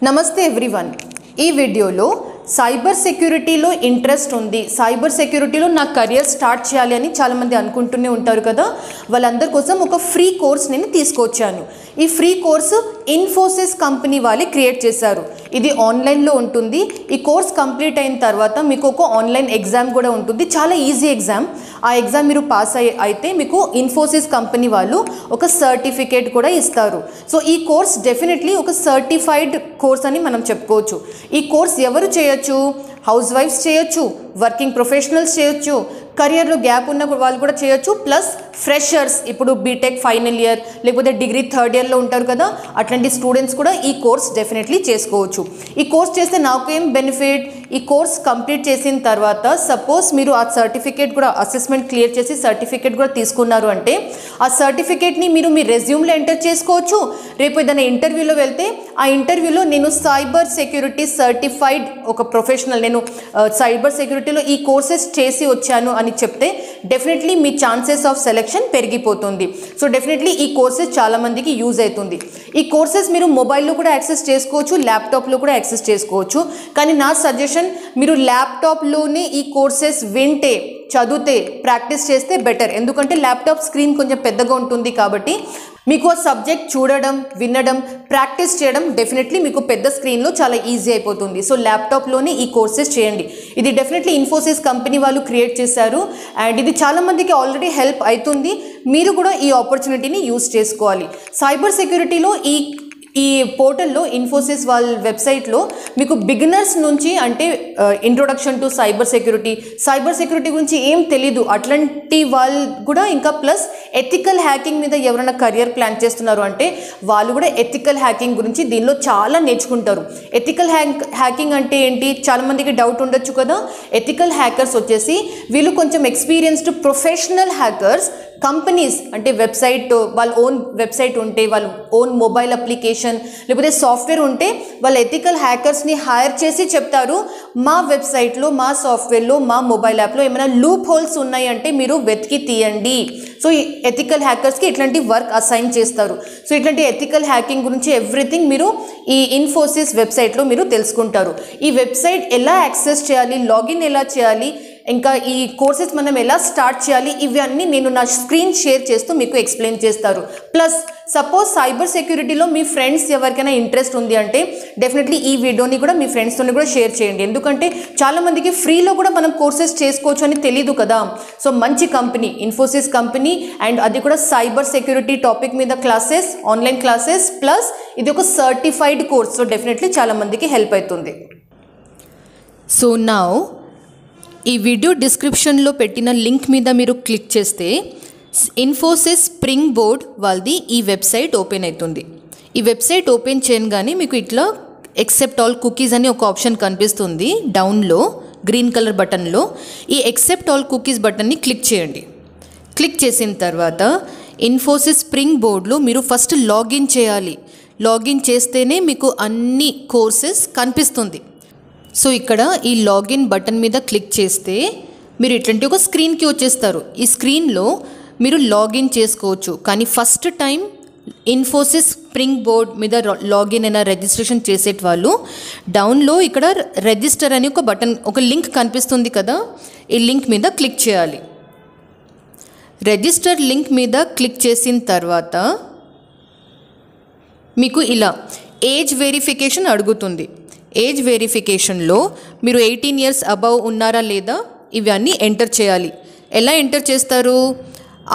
నమస్తే ఎవ్రీవన్. ఈ వీడియోలో సైబర్ సెక్యూరిటీలో ఇంట్రెస్ట్ ఉంది, సైబర్ సెక్యూరిటీలో నా కెరియర్ స్టార్ట్ చేయాలి అని చాలామంది అనుకుంటూనే ఉంటారు కదా. వాళ్ళందరి కోసం ఒక ఫ్రీ కోర్స్ నేను తీసుకొచ్చాను. ఈ ఫ్రీ కోర్సు ఇన్ఫోసిస్ కంపెనీ వాళ్ళే క్రియేట్ చేశారు. ఇది ఆన్లైన్లో ఉంటుంది. ఈ కోర్స్ కంప్లీట్ అయిన తర్వాత మీకు ఒక ఆన్లైన్ ఎగ్జామ్ కూడా ఉంటుంది. చాలా ఈజీ ఎగ్జామ్. ఆ ఎగ్జామ్ మీరు పాస్ అయితే మీకు ఇన్ఫోసిస్ కంపెనీ వాళ్ళు ఒక సర్టిఫికేట్ కూడా ఇస్తారు. సో ఈ కోర్స్ డెఫినెట్లీ ఒక సర్టిఫైడ్ కోర్స్ అని మనం చెప్పుకోవచ్చు. ఈ కోర్స్ ఎవరు చేయొచ్చు? హౌస్ వైఫ్స్ చేయొచ్చు, వర్కింగ్ ప్రొఫెషనల్స్ చేయొచ్చు, కెరియర్లో గ్యాప్ ఉన్న వాళ్ళు కూడా చేయొచ్చు, ప్లస్ ఫ్రెషర్స్, ఇప్పుడు బీటెక్ ఫైనల్ ఇయర్ లేకపోతే డిగ్రీ థర్డ్ ఇయర్లో ఉంటారు కదా, అట్లాంటి స్టూడెంట్స్ కూడా ఈ కోర్స్ డెఫినెట్లీ చేసుకోవచ్చు. ఈ కోర్స్ చేస్తే నాకు ఏం బెనిఫిట్? ఈ కోర్స్ కంప్లీట్ చేసిన తర్వాత సపోజ్ మీరు ఆ సర్టిఫికేట్ కూడా అసెస్మెంట్ క్లియర్ చేసి సర్టిఫికేట్ కూడా తీసుకున్నారు అంటే ఆ సర్టిఫికేట్ని మీరు మీ రెజ్యూమ్లో ఎంటర్ చేసుకోవచ్చు. రేపు ఏదైనా ఇంటర్వ్యూలో వెళ్తే ఆ ఇంటర్వ్యూలో నేను సైబర్ సెక్యూరిటీ సర్టిఫైడ్ ఒక ప్రొఫెషనల్, నేను సైబర్ సెక్యూరిటీలో ఈ కోర్సెస్ చేసి వచ్చాను అని చెప్తే definitely me chances of selection పెరిగిపోతుంది. సో డెఫినెట్లీ ఈ కోర్సెస్ చాలామందికి యూజ్ అవుతుంది. ఈ కోర్సెస్ మీరు మొబైల్లో కూడా యాక్సెస్ చేసుకోవచ్చు, ల్యాప్టాప్లో కూడా యాక్సెస్ చేసుకోవచ్చు. కానీ నా సజెషన్, మీరు ల్యాప్టాప్లోనే ఈ కోర్సెస్ వింటే, చదివితే, ప్రాక్టీస్ చేస్తే బెటర్. ఎందుకంటే ల్యాప్టాప్ స్క్రీన్ కొంచెం పెద్దగా ఉంటుంది కాబట్టి మీకు ఆ సబ్జెక్ట్ చూడడం, వినడం, ప్రాక్టీస్ చేయడం డెఫినెట్లీ మీకు పెద్ద స్క్రీన్లో చాలా ఈజీ అయిపోతుంది. సో ల్యాప్టాప్లోనే ఈ కోర్సెస్ చేయండి. ఇది డెఫినెట్లీ ఇన్ఫోసిస్ కంపెనీ వాళ్ళు క్రియేట్ చేశారు అండ్ ఇది చాలామందికి ఆల్రెడీ హెల్ప్ అవుతుంది. మీరు కూడా ఈ ఆపర్చునిటీని యూజ్ చేసుకోవాలి. సైబర్ సెక్యూరిటీలో ఈ పోర్టల్లో, ఇన్ఫోసిస్ వాళ్ళ వెబ్సైట్లో మీకు బిగినర్స్ నుంచి, అంటే ఇంట్రొడక్షన్ టు సైబర్ సెక్యూరిటీ గురించి ఏం తెలీదు అట్లాంటి వాళ్ళు కూడా, ఇంకా ప్లస్ ఎథికల్ హ్యాకింగ్ మీద ఎవరైనా కెరియర్ ప్లాన్ చేస్తున్నారు అంటే వాళ్ళు కూడా ఎథికల్ హ్యాకింగ్ గురించి దీనిలో చాలా నేర్చుకుంటారు. ఎథికల్ హ్యాకింగ్ అంటే ఏంటి? చాలామందికి డౌట్ ఉండొచ్చు కదా. ఎథికల్ హ్యాకర్స్ వచ్చేసి వీళ్ళు కొంచెం ఎక్స్పీరియన్స్డ్ ప్రొఫెషనల్ హ్యాకర్స్, కంపెనీస్ అంటే వెబ్సైట్, వాళ్ళ ఓన్ వెబ్సైట్ ఉంటే, వాళ్ళ ఓన్ మొబైల్ అప్లికేషన్ లేకపోతే సాఫ్ట్వేర్ ఉంటే వాళ్ళ ఎథికల్ హ్యాకర్స్ని హైర్ చేసి చెప్తారు, మా వెబ్సైట్లో, మా సాఫ్ట్వేర్లో, మా మొబైల్ యాప్లో ఏమైనా లూప్ హోల్స్ ఉన్నాయి అంటే మీరు వెతికి తీయండి. సో ఈ ఎథికల్ హ్యాకర్స్కి ఇట్లాంటి వర్క్ అసైన్ చేస్తారు. సో ఇట్లాంటి ఎథికల్ హ్యాకింగ్ గురించి ఎవ్రీథింగ్ మీరు ఈ ఇన్ఫోసిస్ వెబ్సైట్లో మీరు తెలుసుకుంటారు. ఈ వెబ్సైట్ ఎలా యాక్సెస్ చేయాలి, లాగిన్ ఎలా చేయాలి, ఇంకా ఈ కోర్సెస్ మనం ఎలా స్టార్ట్ చేయాలి, ఇవన్నీ నేను నా స్క్రీన్ షేర్ చేస్తూ మీకు ఎక్స్ప్లెయిన్ చేస్తారు. ప్లస్ సపోజ్ సైబర్ సెక్యూరిటీలో మీ ఫ్రెండ్స్ ఎవరికైనా ఇంట్రెస్ట్ ఉంది అంటే డెఫినెట్లీ ఈ వీడియోని కూడా మీ ఫ్రెండ్స్తో కూడా షేర్ చేయండి. ఎందుకంటే చాలామందికి ఫ్రీలో కూడా మనం కోర్సెస్ చేసుకోవచ్చు అని తెలీదు కదా. సో మంచి కంపెనీ, ఇన్ఫోసిస్ కంపెనీ, అండ్ అది కూడా సైబర్ సెక్యూరిటీ టాపిక్ మీద క్లాసెస్, ఆన్లైన్ క్లాసెస్, ప్లస్ ఇది ఒక సర్టిఫైడ్ కోర్స్. సో డెఫినెట్లీ చాలామందికి హెల్ప్ అవుతుంది. సో నౌ ఈ వీడియో డిస్క్రిప్షన్లో పెట్టిన లింక్ మీద మీరు క్లిక్ చేస్తే ఇన్ఫోసిస్ స్ప్రింగ్ బోర్డ్ వాళ్ళది ఈ వెబ్సైట్ ఓపెన్ అవుతుంది. ఈ వెబ్సైట్ ఓపెన్ చేయగానే మీకు ఇట్లా ఎక్సెప్ట్ ఆల్ కుకీస్ అని ఒక ఆప్షన్ కనిపిస్తుంది డౌన్లో, గ్రీన్ కలర్ బటన్లో. ఈ ఎక్సెప్ట్ ఆల్ కుకీస్ బటన్ని క్లిక్ చేయండి. క్లిక్ చేసిన తర్వాత ఇన్ఫోసిస్ స్ప్రింగ్ బోర్డ్లో మీరు ఫస్ట్ లాగిన్ చేయాలి. లాగిన్ చేస్తేనే మీకు అన్ని కోర్సెస్ కనిపిస్తుంది. సో ఇక్కడ ఈ లాగిన్ బటన్ మీద క్లిక్ చేస్తే మీరు ఇట్లాంటి ఒక స్క్రీన్కి వచ్చేస్తారు. ఈ స్క్రీన్లో మీరు లాగిన్ చేసుకోవచ్చు. కానీ first time Infosys spring board మీద లాగిన్ అయినా రిజిస్ట్రేషన్ చేసే వాళ్ళు డౌన్లో ఇక్కడ రిజిస్టర్ అని ఒక బటన్, ఒక లింక్ కనిపిస్తుంది కదా, ఈ లింక్ మీద క్లిక్ చేయాలి. రిజిస్టర్ లింక్ మీద క్లిక్ చేసిన తర్వాత మీకు ఇలా ఏజ్ వెరిఫికేషన్ అడుగుతుంది. ఏజ్ వెరిఫికేషన్లో మీరు 18 ఇయర్స్ అబవ్ ఉన్నారా లేదా ఇవన్నీ ఎంటర్ చేయాలి. ఎలా ఎంటర్ చేస్తారు?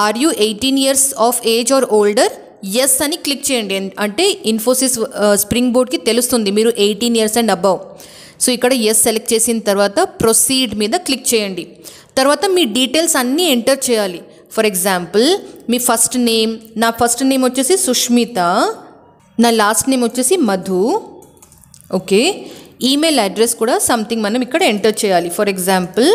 Are you 18 years of age or older? Yes అని క్లిక్ చేయండి. అంటే ఇన్ఫోసిస్ స్ప్రింగ్ బోర్డ్కి తెలుస్తుంది మీరు 18 ఇయర్స్ అండ్ అబవ్. సో ఇక్కడ ఎస్ సెలెక్ట్ చేసిన తర్వాత ప్రొసీడ్ మీద క్లిక్ చేయండి. తర్వాత మీ డీటెయిల్స్ అన్నీ ఎంటర్ చేయాలి. ఫర్ ఎగ్జాంపుల్ మీ ఫస్ట్ నేమ్, నా ఫస్ట్ నేమ్ వచ్చేసి సుష్మిత, నా లాస్ట్ నేమ్ వచ్చేసి మధు. ఓకే, ఈమెయిల్ అడ్రస్ కూడా సంథింగ్ మనం ఇక్కడ ఎంటర్ చేయాలి. ఫర్ ఎగ్జాంపుల్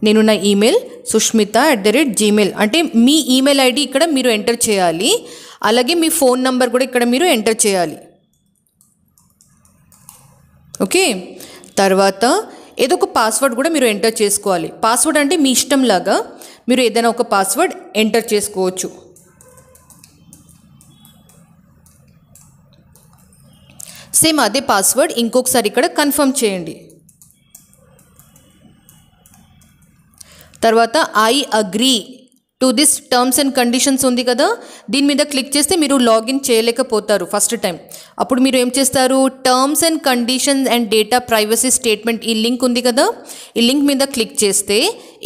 నేను నా ఈమెయిల్ sushmita@gmail, అంటే మీ ఈమెయిల్ ఐడి ఇక్కడ మీరు ఎంటర్ చేయాలి. అలాగే మీ ఫోన్ నంబర్ కూడా ఇక్కడ మీరు ఎంటర్ చేయాలి. ఓకే, తర్వాత ఏదో ఒక పాస్వర్డ్ కూడా మీరు ఎంటర్ చేసుకోవాలి. పాస్వర్డ్ అంటే మీ ఇష్టంలాగా మీరు ఏదైనా ఒక పాస్వర్డ్ ఎంటర్ చేసుకోవచ్చు. సేమ్ అదే పాస్వర్డ్ ఇంకొకసారి ఇక్కడ కన్ఫర్మ్ చేయండి. తర్వాత I agree to this terms and conditions ఉంది కదా, దీని మీద క్లిక్ చేస్తే మీరు లాగిన్ చేయలేకపోతారు ఫస్ట్ టైం. అప్పుడు మీరు ఏం చేస్తారు, terms and conditions and data privacy statement ఈ లింక్ ఉంది కదా, ఈ లింక్ మీద క్లిక్ చేస్తే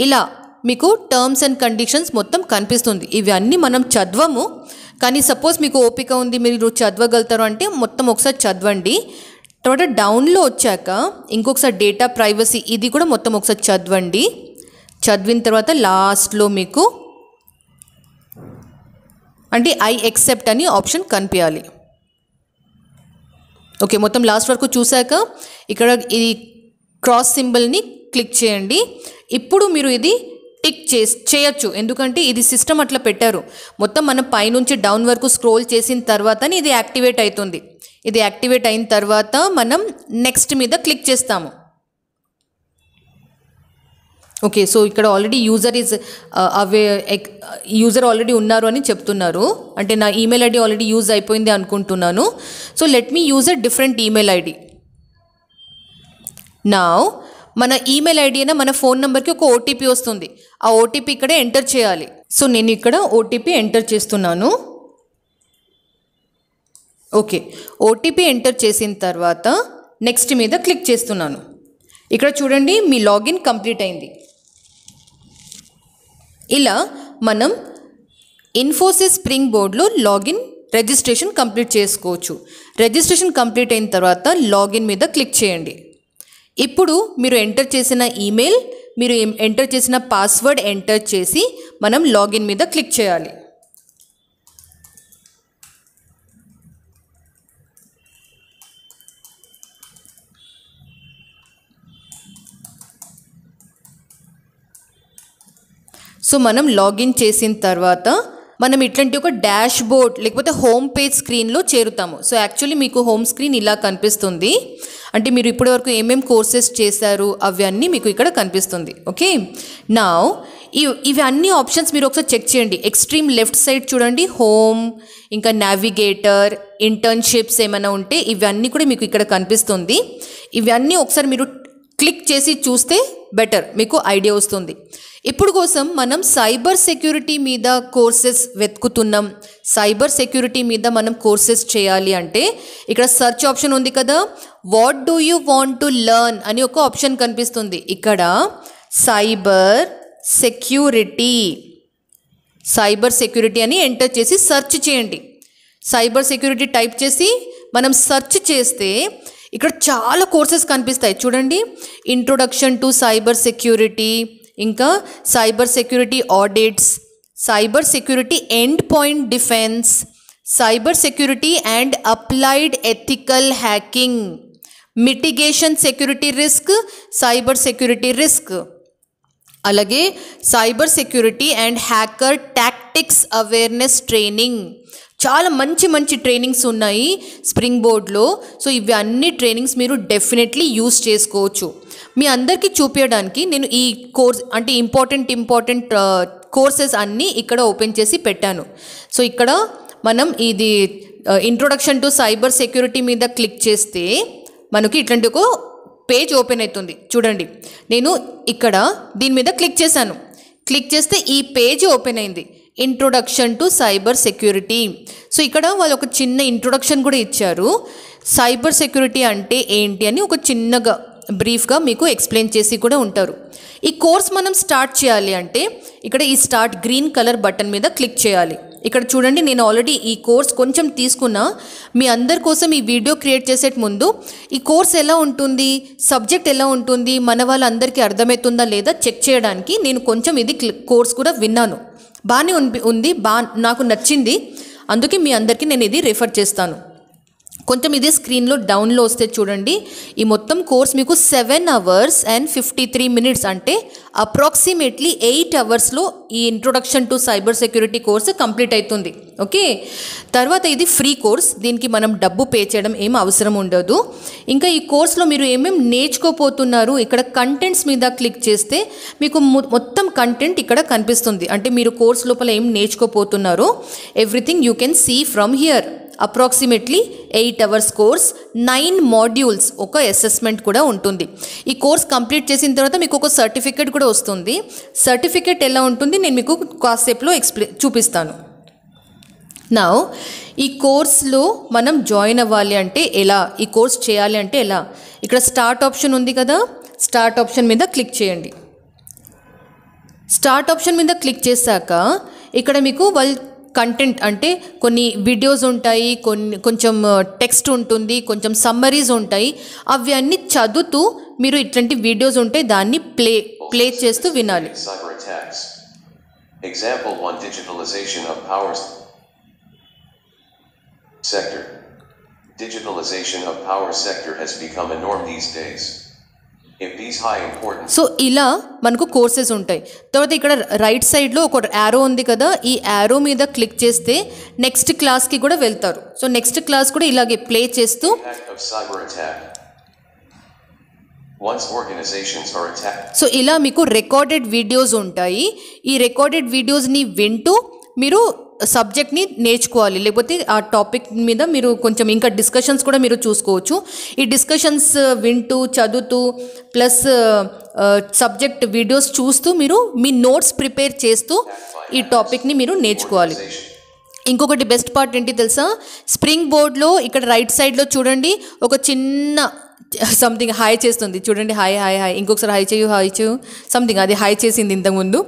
ఇలా మీకు టర్మ్స్ అండ్ కండిషన్స్ మొత్తం కనిపిస్తుంది. ఇవి అన్నీ మనం చదవము, కానీ సపోజ్ మీకు ఓపిక ఉంది, మీరు చదవగలుగుతారు అంటే మొత్తం ఒకసారి చదవండి. తర్వాత డౌన్లో వచ్చాక ఇంకొకసారి డేటా ప్రైవసీ ఇది కూడా మొత్తం ఒకసారి చదవండి. చదివిన తర్వాత లాస్ట్లో మీకు అంటే ఐ యాక్సెప్ట్ అని ఆప్షన్ కనిపించాలి. ఓకే, మొత్తం లాస్ట్ వరకు చూశాక ఇక్కడ ఈ క్రాస్ సింబల్ని క్లిక్ చేయండి. ఇప్పుడు మీరు ఇది టిక్ చేయొచ్చు, ఎందుకంటే ఇది సిస్టమ్ అట్లా పెట్టారు. మొత్తం మనం పైనుంచి డౌన్ వరకు స్క్రోల్ చేసిన తర్వాతనే ఇది యాక్టివేట్ అవుతుంది. ఇది యాక్టివేట్ అయిన తర్వాత మనం నెక్స్ట్ మీద క్లిక్ చేస్తాము. ఓకే, సో ఇక్కడ ఆల్రెడీ యూజర్ ఆల్రెడీ ఉన్నారు అని చెప్తున్నారు, అంటే నా ఈమెయిల్ ఐడి ఆల్రెడీ యూజ్ అయిపోయింది అనుకుంటున్నాను. So let me use a different email ID. నా మన ఈమెయిల్ ఐడి అయినా మన ఫోన్ నెంబర్కి ఒక ఓటీపీ వస్తుంది, ఆ ఓటీపీ ఇక్కడే ఎంటర్ చేయాలి. సో నేను ఇక్కడ ఓటీపీ ఎంటర్ చేస్తున్నాను. ఓకే, ఓటీపీ ఎంటర్ చేసిన తర్వాత నెక్స్ట్ మీద క్లిక్ చేస్తున్నాను. ఇక్కడ చూడండి, మీ లాగిన్ కంప్లీట్ అయింది. ఇలా మనం ఇన్ఫోసిస్ స్ప్రింగ్ బోర్డ్లో లాగిన్ రిజిస్ట్రేషన్ కంప్లీట్ చేసుకోవచ్చు. రిజిస్ట్రేషన్ కంప్లీట్ అయిన తర్వాత లాగిన్ మీద క్లిక్ చేయండి. ఇప్పుడు మీరు ఎంటర్ చేసిన ఈమెయిల్, మీరు ఎంటర్ చేసిన పాస్వర్డ్ ఎంటర్ చేసి మనం లాగిన్ మీద క్లిక్ చేయాలి. సో మనం లాగిన్ చేసిన తర్వాత మనం ఇట్లాంటి ఒక డాష్ బోర్డ్ లేకపోతే హోమ్ పేజ్ స్క్రీన్లో చేరుతాము. సో యాక్చువల్లీ మీకు హోమ్ స్క్రీన్ ఇలా కనిపిస్తుంది, అంటే మీరు ఇప్పటివరకు ఏమేమి కోర్సెస్ చేశారు అవన్నీ మీకు ఇక్కడ కనిపిస్తుంది. ఓకే, నా ఇవి అన్ని ఆప్షన్స్ మీరు ఒకసారి చెక్ చేయండి. ఎక్స్ట్రీమ్ లెఫ్ట్ సైడ్ చూడండి, హోమ్, ఇంకా నావిగేటర్, ఇంటర్న్షిప్స్ ఏమైనా ఉంటే ఇవన్నీ కూడా మీకు ఇక్కడ కనిపిస్తుంది. ఇవన్నీ ఒకసారి మీరు క్లిక్ చేసి చూస్తే బెటర్, మీకు ఐడియా వస్తుంది. ఇప్పుడు కోసం మనం సైబర్ సెక్యూరిటీ మీద కోర్సెస్ వెతుకుతున్నాం. సైబర్ సెక్యూరిటీ మీద మనం కోర్సెస్ చేయాలి అంటే ఇక్కడ సెర్చ్ ఆప్షన్ ఉంది కదా, what do you want to learn అని ఒక ఆప్షన్ కనిపిస్తుంది. ఇక్కడ సైబర్ సెక్యూరిటీ అని ఎంటర్ చేసి సెర్చ్ చేయండి. సైబర్ సెక్యూరిటీ టైప్ చేసి మనం సెర్చ్ చేస్తే ఇక్కడ చాలా కోర్సెస్ కనిపిస్తాయి చూడండి. ఇంట్రొడక్షన్ టు సైబర్ సెక్యూరిటీ, ఇంకా cyber security audits, cyber security end point defence, cyber security and applied ethical hacking, mitigation security risk, cyber security risk, అలాగే cyber security and hacker tactics awareness training. చాలా మంచి trainings ఉన్నాయి spring బోర్డ్లో. So ఇవి అన్ని trainings మీరు definitely use చేసుకోవచ్చు. మీ అందరికీ చూపించడానికి నేను ఈ కోర్స్ అంటే ఇంపార్టెంట్ కోర్సెస్ అన్నీ ఇక్కడ ఓపెన్ చేసి పెట్టాను. సో ఇక్కడ మనం ఇది ఇంట్రొడక్షన్ టు సైబర్ సెక్యూరిటీ మీద క్లిక్ చేస్తే మనకి ఇట్లాంటి ఒక పేజ్ ఓపెన్ అవుతుంది చూడండి. నేను ఇక్కడ దీని మీద క్లిక్ చేశాను. క్లిక్ చేస్తే ఈ పేజ్ ఓపెన్ అయింది, introduction to cyber security. So ఇక్కడ వాళ్ళు ఒక చిన్న ఇంట్రొడక్షన్ కూడా ఇచ్చారు. సైబర్ సెక్యూరిటీ అంటే ఏంటి అని ఒక చిన్నగా బ్రీఫ్గా మీకు ఎక్స్ప్లెయిన్ చేసి కూడా ఉంటారు. ఈ కోర్స్ మనం స్టార్ట్ చేయాలి అంటే ఇక్కడ ఈ స్టార్ట్ గ్రీన్ కలర్ బటన్ మీద క్లిక్ చేయాలి. ఇక్కడ చూడండి, నేను ఆల్రెడీ ఈ కోర్స్ కొంచెం తీసుకున్నా. మీ అందరి కోసం ఈ వీడియో క్రియేట్ చేసే ముందు ఈ కోర్స్ ఎలా ఉంటుంది, సబ్జెక్ట్ ఎలా ఉంటుంది, మన వాళ్ళందరికీ అర్థమవుతుందా లేదా చెక్ చేయడానికి నేను కొంచెం ఇది కోర్స్ కూడా విన్నాను. బాగానే ఉంది, నాకు నచ్చింది. అందుకే మీ అందరికీ నేను ఇది రిఫర్ చేస్తాను. కొంచెం ఇదే స్క్రీన్లో డౌన్లో వస్తే చూడండి, ఈ మొత్తం కోర్స్ మీకు 7 hours and 53 minutes అంటే అప్రాక్సిమేట్లీ 8 hours ఈ introduction to cyber security course complete అవుతుంది. ఓకే, తర్వాత ఇది ఫ్రీ కోర్స్, దీనికి మనం డబ్బు పే చేయడం ఏం అవసరం ఉండదు. ఇంకా ఈ కోర్స్లో మీరు ఏమేమి నేర్చుకోపోతున్నారు, ఇక్కడ కంటెంట్స్ మీద క్లిక్ చేస్తే మీకు మొత్తం కంటెంట్ ఇక్కడ కనిపిస్తుంది. అంటే మీరు కోర్స్ లోపల ఏం నేర్చుకోపోతున్నారో everything you can see from here. Approximately 8 hours course, 9 modules, ఒక అసెస్మెంట్ కూడా ఉంటుంది. ఈ కోర్స్ కంప్లీట్ చేసిన తర్వాత మీకు ఒక సర్టిఫికేట్ కూడా వస్తుంది. సర్టిఫికేట్ ఎలా ఉంటుంది నేను మీకు కాసేపులో చూపిస్తాను. నౌ ఈ కోర్స్లో మనం జాయిన్ అవ్వాలి అంటే ఎలా, ఈ కోర్స్ చేయాలి అంటే ఎలా, ఇక్కడ స్టార్ట్ ఆప్షన్ ఉంది కదా, స్టార్ట్ ఆప్షన్ మీద క్లిక్ చేయండి. స్టార్ట్ ఆప్షన్ మీద క్లిక్ చేశాక ఇక్కడ మీకు కంటెంట్ అంటే కొన్ని వీడియోస్ ఉంటాయి, కొంచెం టెక్స్ట్ ఉంటుంది, కొంచెం సమ్మరీస్ ఉంటాయి. అవి అన్నీ చదువుతూ మీరు ఇట్లాంటి వీడియోస్ ఉంటే దాన్ని ప్లే చేస్తూ వినాలి. Example 1, digitalization of power sector. Digitalization of power sector has become a norm these days. So ఇలా మనకు కోర్సెస్ ఉంటాయి. తర్వాత ఇక్కడ రైట్ సైడ్లో ఒక యారో ఉంది కదా, ఈ యారో మీద క్లిక్ చేస్తే నెక్స్ట్ క్లాస్కి కూడా వెళ్తారు. సో నెక్స్ట్ క్లాస్ కూడా ఇలాగే ప్లే చేస్తూ సో ఇలా మీకు రికార్డెడ్ వీడియోస్ ఉంటాయి. ఈ రికార్డెడ్ వీడియోస్ని వింటూ మీరు సబ్జెక్ట్ని నేర్చుకోవాలి, లేకపోతే ఆ టాపిక్ మీద మీరు కొంచెం ఇంకా డిస్కషన్స్ కూడా మీరు చూసుకోవచ్చు. ఈ డిస్కషన్స్ వింటూ చదువుతూ ప్లస్ సబ్జెక్ట్ వీడియోస్ చూస్తూ మీరు మీ నోట్స్ ప్రిపేర్ చేస్తూ ఈ టాపిక్ని మీరు నేర్చుకోవాలి. ఇంకొకటి బెస్ట్ పార్ట్ ఏంటి తెలుసా, స్ప్రింగ్ బోర్డ్లో ఇక్కడ రైట్ సైడ్లో చూడండి ఒక చిన్న సంథింగ్ హాయ్ చేస్తుంది చూడండి, హాయ్ హాయ్ హాయ్, ఇంకొకసారి హాయ్ చేయు సంథింగ్, అది హాయ్ చేసింది ఇంతకుముందు.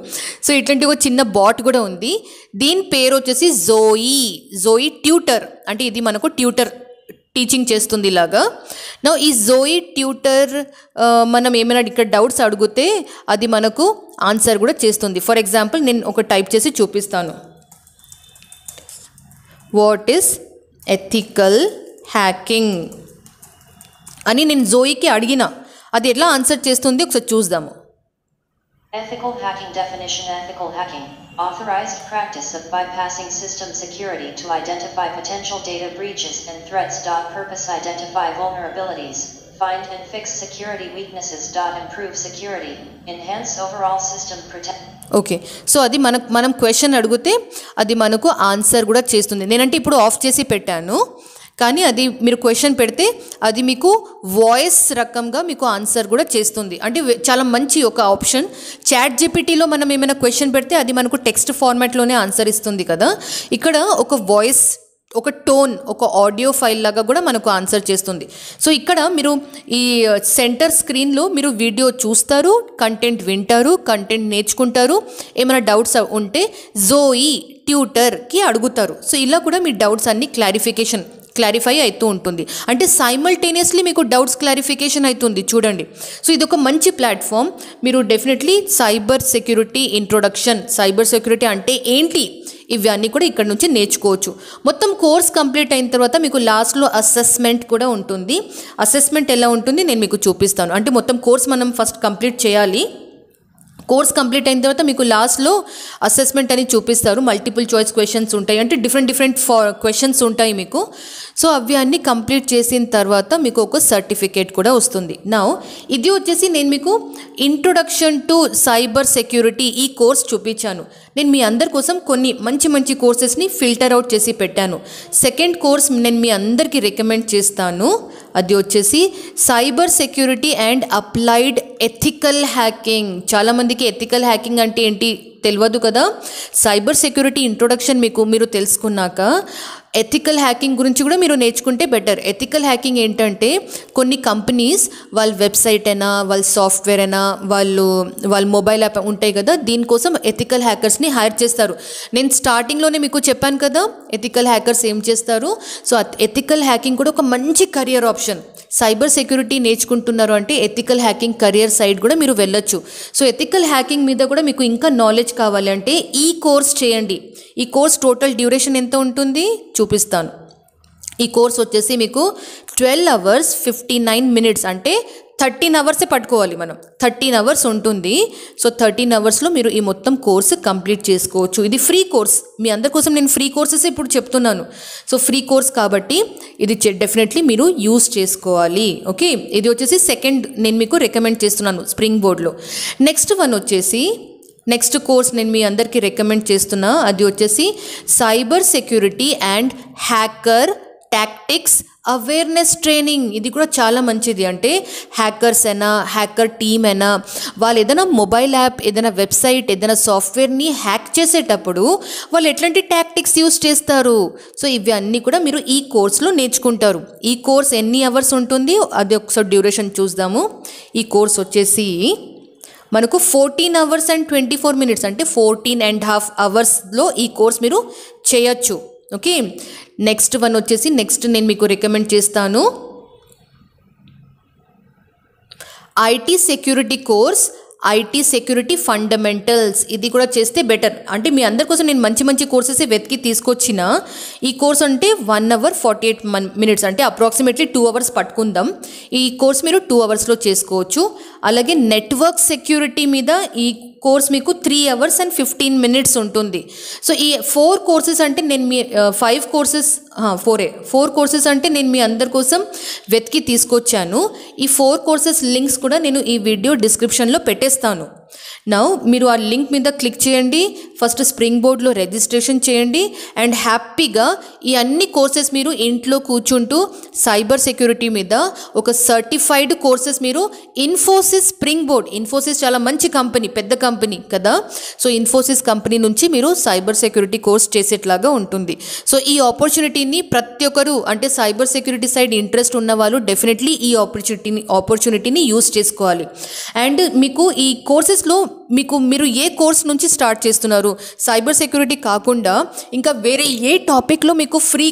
సో ఇట్లాంటి ఒక చిన్న బాట్ కూడా ఉంది. దీని పేరు వచ్చేసి జోయి ట్యూటర్, అంటే ఇది మనకు ట్యూటర్ టీచింగ్ చేస్తుంది ఇలాగా. నా ఈ జోయి ట్యూటర్ మనం ఏమైనా ఇక్కడ డౌట్స్ అడిగితే అది మనకు ఆన్సర్ కూడా చేస్తుంది. ఫర్ ఎగ్జాంపుల్ నేను ఒక టైప్ చేసి చూపిస్తాను. వాట్ ఈస్ ఎథికల్ హ్యాకింగ్ అని నేను జోయికి అడిగిన, అది ఎట్లా ఆన్సర్ చేస్తుంది ఒకసారి చూద్దాము. Ethical hacking definition. Ethical hacking, authorized practice of bypassing system security to identify potential data breaches and threats. Purpose, identify vulnerabilities, find and fix security weaknesses. Improve security, enhance overall system protection. Okay, so అది మనం question అడిగితే అది మనకు answer కూడా చేస్తుంది. నేనంటే ఇప్పుడు of చేసి పెట్టాను, కానీ అది మీరు క్వశ్చన్ పెడితే అది మీకు వాయిస్ రకంగా మీకు ఆన్సర్ కూడా చేస్తుంది. అంటే చాలా మంచి ఒక ఆప్షన్. చాట్ జీపీటీలో మనం ఏమైనా క్వశ్చన్ పెడితే అది మనకు టెక్స్ట్ ఫార్మాట్లోనే ఆన్సర్ ఇస్తుంది కదా, ఇక్కడ ఒక వాయిస్, ఒక టోన్, ఒక ఆడియో ఫైల్ లాగా కూడా మనకు ఆన్సర్ చేస్తుంది. సో ఇక్కడ మీరు ఈ సెంటర్ స్క్రీన్లో మీరు వీడియో చూస్తారు, కంటెంట్ వింటారు, కంటెంట్ నేర్చుకుంటారు. ఏమైనా డౌట్స్ ఉంటే జోయి ట్యూటర్కి అడుగుతారు. సో ఇలా కూడా మీ డౌట్స్ అన్నీ క్లారిఫై అవుతూ ఉంటుంది. అంటే సైమల్టేనియస్లీ మీకు డౌట్స్ క్లారిఫికేషన్ అవుతుంది చూడండి. సో ఇది ఒక మంచి ప్లాట్ఫామ్. మీరు definitely cyber security introduction, cyber security అంటే ఏంటి, ఇవన్నీ కూడా ఇక్కడ నుంచి నేర్చుకోవచ్చు. మొత్తం కోర్స్ కంప్లీట్ అయిన తర్వాత మీకు లాస్ట్లో అసెస్మెంట్ కూడా ఉంటుంది. అసెస్మెంట్ ఎలా ఉంటుంది నేను మీకు చూపిస్తాను. అంటే మొత్తం కోర్స్ మనం ఫస్ట్ కంప్లీట్ చేయాలి. కోర్స్ కంప్లీట్ అయిన తర్వాత మీకు లాస్ట్లో అసెస్మెంట్ అని చూపిస్తారు. మల్టిపుల్ చాయిస్ క్వశ్చన్స్ ఉంటాయి, అంటే డిఫరెంట్ క్వశ్చన్స్ ఉంటాయి మీకు. సో అవి అన్నీ కంప్లీట్ చేసిన తర్వాత మీకు ఒక సర్టిఫికేట్ కూడా వస్తుంది. నా ఇది వచ్చేసి నేను మీకు ఇంట్రొడక్షన్ టు సైబర్ సెక్యూరిటీ ఈ కోర్స్ చూపించాను. నేను మీ అందరి కోసం కొన్ని మంచి కోర్సెస్ని ఫిల్టర్ అవుట్ చేసి పెట్టాను. సెకండ్ కోర్స్ నేను మీ అందరికీ రికమెండ్ చేస్తాను. అది వచ్చేసి cyber security and applied ethical hacking. చాలామందికి ఎథికల్ హ్యాకింగ్ అంటే ఏంటి తెలియదు కదా. సైబర్ సెక్యూరిటీ ఇంట్రొడక్షన్ మీరు తెలుసుకున్నాక ఎథికల్ హ్యాకింగ్ గురించి కూడా మీరు నేర్చుకుంటే బెటర్. ఎథికల్ హ్యాకింగ్ ఏంటంటే కొన్ని కంపెనీస్ వాళ్ళ వెబ్సైట్ అయినా, వాళ్ళ సాఫ్ట్వేర్ అయినా, వాళ్ళ మొబైల్ యాప్ ఉంటాయి కదా, దీనికోసం ఎథికల్ హ్యాకర్స్ని హైర్ చేస్తారు. నేను స్టార్టింగ్లోనే మీకు చెప్పాను కదా ఎథికల్ హ్యాకర్స్ ఏం చేస్తారు. సో ఎథికల్ హ్యాకింగ్ కూడా ఒక మంచి కెరియర్ ఆప్షన్. సైబర్ సెక్యూరిటీ నేర్చుకుంటున్నారు అంటే ఎథికల్ హ్యాకింగ్ కెరియర్ సైడ్ కూడా మీరు వెళ్ళొచ్చు. సో ఎథికల్ హ్యాకింగ్ మీద కూడా మీకు ఇంకా నాలెడ్జ్ కావాలి అంటే ఈ కోర్స్ చేయండి. ఈ కోర్స్ టోటల్ డ్యూరేషన్ ఎంత ఉంటుంది చూపిస్తాను. ఈ కోర్స్ వచ్చేసి మీకు 12 hours 59 minutes, అంటే 13 hours పట్టుకోవాలి మనం. 13 hours ఉంటుంది. సో 13 hoursలో మీరు ఈ మొత్తం కోర్సు కంప్లీట్ చేసుకోవచ్చు. ఇది ఫ్రీ కోర్స్. మీ అందరి కోసం నేను ఫ్రీ కోర్సెస్ ఇప్పుడు చెప్తున్నాను. సో ఫ్రీ కోర్స్ కాబట్టి ఇది డెఫినెట్లీ మీరు యూస్ చేసుకోవాలి. ఓకే, ఇది వచ్చేసి సెకండ్ నేను మీకు రికమెండ్ చేస్తున్నాను స్ప్రింగ్ బోర్డ్లో. నెక్స్ట్ వన్ వచ్చేసి నెక్స్ట్ కోర్స్ నేను మీ అందరికీ రికమెండ్ చేస్తున్నా, అది వచ్చేసి cyber security and hacker tactics awareness training. ఇది కూడా చాలా మంచిది. అంటే హ్యాకర్స్ అయినా హ్యాకర్ టీమ్ అయినా వాళ్ళు ఏదైనా మొబైల్ యాప్, ఏదైనా వెబ్సైట్, ఏదైనా సాఫ్ట్వేర్ని హ్యాక్ చేసేటప్పుడు వాళ్ళు ఎట్లాంటి టాక్టిక్స్ యూస్ చేస్తారు, సో ఇవి అన్నీ కూడా మీరు ఈ కోర్స్లో నేర్చుకుంటారు. ఈ కోర్స్ ఎన్ని అవర్స్ ఉంటుంది అది ఒకసారి డ్యూరేషన్ చూద్దాము. ఈ కోర్స్ వచ్చేసి మనకు 14 hours and 24 minutes, అంటే 14.5 hours ఈ కోర్స్ మీరు చేయొచ్చు. ఓకే, నెక్స్ట్ వన్ వచ్చేసి నెక్స్ట్ నేను మీకు రికమెండ్ చేస్తాను IT security course, IT security fundamentals. ఇది కూడా చేస్తే బెటర్. అంటే మీ అందరి కోసం నేను మంచి మంచి కోర్సెస్ వెతికి తీసుకొచ్చిన ఈ కోర్స్ అంటే 1 hour 48 minutes, అంటే అప్రాక్సిమేట్లీ 2 hours పట్టుకుందాం. ఈ కోర్స్ మీరు 2 hours చేసుకోవచ్చు. అలాగే నెట్వర్క్ సెక్యూరిటీ మీద ఈ కోర్స్ మీకు 3 hours and 15 minutes ఉంటుంది. సో ఈ 4 కోర్సెస్ అంటే నేను మీ 5 కోర్సెస్ 4 కోర్సెస్ అంటే నేను మీ అందరి కోసం వెతికి తీసుకొచ్చాను. ఈ 4 కోర్సెస్ లింక్స్ కూడా నేను ఈ వీడియో డిస్క్రిప్షన్లో పెట్టేస్తాను. నౌ మీరు ఆ లింక్ మీద క్లిక్ చేయండి, ఫస్ట్ స్ప్రింగ్ బోర్డ్లో రిజిస్ట్రేషన్ చేయండి అండ్ హ్యాపీగా ఈ అన్ని కోర్సెస్ మీరు ఇంట్లో కూర్చుంటూ సైబర్ సెక్యూరిటీ మీద ఒక సర్టిఫైడ్ కోర్సెస్ మీరు ఇన్ఫోసిస్ స్ప్రింగ్ బోర్డ్, ఇన్ఫోసిస్ చాలా మంచి కంపెనీ, పెద్ద కంపెనీ కదా, సో ఇన్ఫోసిస్ కంపెనీ నుంచి మీరు సైబర్ సెక్యూరిటీ కోర్స్ చేసేట్లాగా ఉంటుంది. సో ఈ ఆపర్చునిటీని ప్రతి ఒక్కరు, అంటే సైబర్ సెక్యూరిటీ సైడ్ ఇంట్రెస్ట్ ఉన్న వాళ్ళు డెఫినెట్లీ ఈ ఆపర్చునిటీని యూస్ చేసుకోవాలి. అండ్ మీకు ఈ కోర్సెస్లో మీరు ఏ కోర్స్ నుంచి స్టార్ట్ చేస్తున్నారు, సైబర్ సెక్యూరిటీ కాకుండా ఇంకా వేరే ఏ టాపిక్లో మీకు ఫ్రీ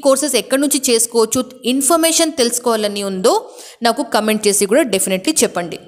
కోర్సెస్ ఎక్కడి నుంచి చేసుకోవచ్చు ఇన్ఫర్మేషన్ తెలుసుకోవాలని ఉందో నాకు కమెంట్ చేసి కూడా డెఫినెట్లీ చెప్పండి.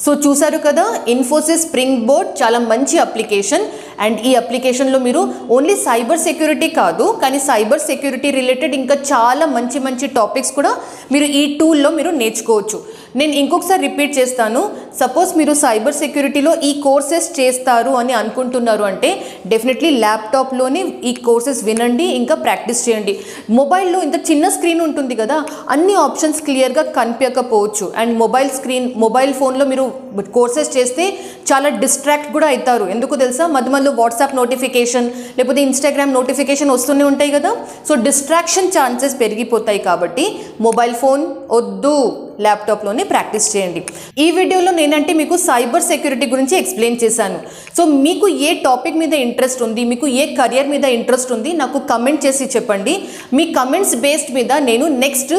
సో చూసారు కదా, ఇన్ఫోసిస్ స్ప్రింగ్ బోర్డ్ చాలా మంచి అప్లికేషన్. అండ్ ఈ అప్లికేషన్లో మీరు ఓన్లీ సైబర్ సెక్యూరిటీ కాదు, కానీ సైబర్ సెక్యూరిటీ రిలేటెడ్ ఇంకా చాలా మంచి మంచి టాపిక్స్ కూడా మీరు ఈ టూల్లో మీరు నేర్చుకోవచ్చు. నేను ఇంకొకసారి రిపీట్ చేస్తాను, సపోజ్ మీరు సైబర్ సెక్యూరిటీలో ఈ కోర్సెస్ చేస్తారు అని అనుకుంటున్నారు అంటే డెఫినెట్లీ ల్యాప్టాప్లోనే ఈ కోర్సెస్ వినండి, ఇంకా ప్రాక్టీస్ చేయండి. మొబైల్లో ఇంత చిన్న స్క్రీన్ ఉంటుంది కదా, అన్ని ఆప్షన్స్ క్లియర్గా కనిపించకపోవచ్చు. అండ్ మొబైల్ ఫోన్లో మీరు కోర్సెస్ చేస్తే చాలా డిస్ట్రాక్ట్ కూడా అవుతారు. ఎందుకు తెలుసా, మధ్య వాట్సాప్ నోటిఫికేషన్ లేకపోతే ఇన్స్టాగ్రామ్ నోటిఫికేషన్ వస్తూనే ఉంటాయి కదా, సో డిస్ట్రాక్షన్ ఛాన్సెస్ పెరిగిపోతాయి. కాబట్టి మొబైల్ ఫోన్ వద్దు, ల్యాప్టాప్లోనే ప్రాక్టీస్ చేయండి. ఈ వీడియోలో నేనంటే మీకు సైబర్ సెక్యూరిటీ గురించి ఎక్స్ప్లెయిన్ చేశాను. సో మీకు ఏ టాపిక్ మీద ఇంట్రెస్ట్ ఉంది, మీకు ఏ కెరియర్ మీద ఇంట్రెస్ట్ ఉంది నాకు కమెంట్ చేసి చెప్పండి. మీ కమెంట్స్ బేస్డ్ మీద నేను నెక్స్ట్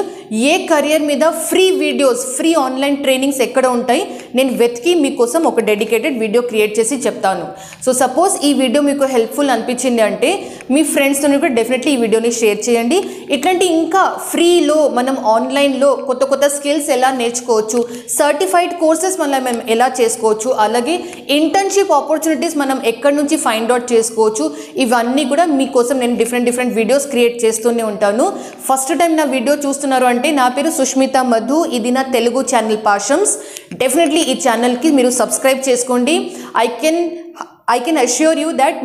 ఏ కెరియర్ మీద free videos, free online trainings ఎక్కడ ఉంటాయి నేను వెతికి మీకోసం ఒక డెడికేటెడ్ వీడియో క్రియేట్ చేసి చెప్తాను. సో సపోజ్ ఈ వీడియో మీకు హెల్ప్ఫుల్ అనిపించింది అంటే మీ ఫ్రెండ్స్తో కూడా డెఫినెట్లీ ఈ వీడియోని షేర్ చేయండి. ఇట్లాంటి ఇంకా ఫ్రీలో మనం ఆన్లైన్లో కొత్త కొత్త స్కిల్స్ ఎలా నేర్చుకోవచ్చు, సర్టిఫైడ్ కోర్సెస్ మనం ఎలా చేసుకోవచ్చు, అలాగే ఇంటర్న్షిప్ ఆపర్చునిటీస్ మనం ఎక్కడి నుంచి ఫైండ్ అవుట్ చేసుకోవచ్చు, ఇవన్నీ కూడా మీకోసం నేను డిఫరెంట్ వీడియోస్ క్రియేట్ చేస్తూనే ఉంటాను. ఫస్ట్ టైం నా వీడియో చూస్తున్నారు అంటే నా పేరు సుష్మిత మధు, ఇది నా తెలుగు ఛానల్ పాషమ్స్. డెఫినెట్లీ ఈ ఛానల్కి మీరు సబ్స్క్రైబ్ చేసుకోండి. I can assure you that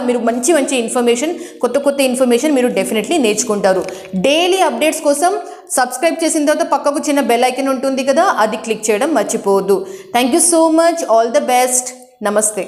మీరు మంచి ఇన్ఫర్మేషన్, కొత్త ఇన్ఫర్మేషన్ మీరు డెఫినెట్లీ నేర్చుకుంటారు. డైలీ అప్డేట్స్ కోసం సబ్స్క్రైబ్ చేసిన తర్వాత పక్కకు చిన్న బెల్ ఐకాన్ ఉంటుంది కదా, అది క్లిక్ చేయడం మర్చిపోవద్దు. Thank you so much. All the best. నమస్తే.